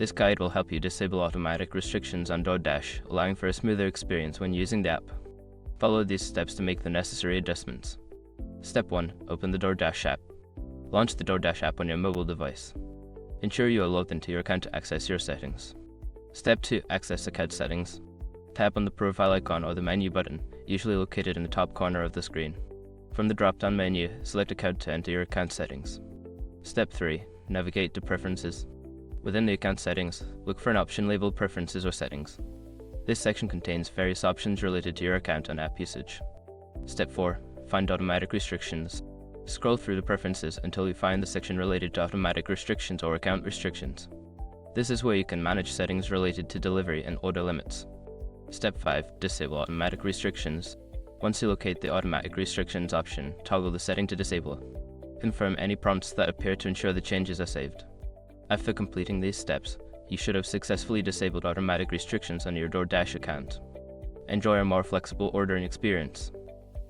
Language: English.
This guide will help you disable automatic restrictions on DoorDash, allowing for a smoother experience when using the app. Follow these steps to make the necessary adjustments. Step 1. Open the DoorDash app. Launch the DoorDash app on your mobile device. Ensure you are logged into your account to access your settings. Step 2. Access account settings. Tap on the profile icon or the menu button, usually located in the top corner of the screen. From the drop-down menu, select Account to enter your account settings. Step 3. Navigate to Preferences. Within the account settings, look for an option labeled Preferences or Settings. This section contains various options related to your account and app usage. Step 4. Find automatic restrictions. Scroll through the preferences until you find the section related to automatic restrictions or account restrictions. This is where you can manage settings related to delivery and order limits. Step 5. Disable automatic restrictions. Once you locate the automatic restrictions option, toggle the setting to disable it. Confirm any prompts that appear to ensure the changes are saved. After completing these steps, you should have successfully disabled automatic restrictions on your DoorDash account. Enjoy a more flexible ordering experience.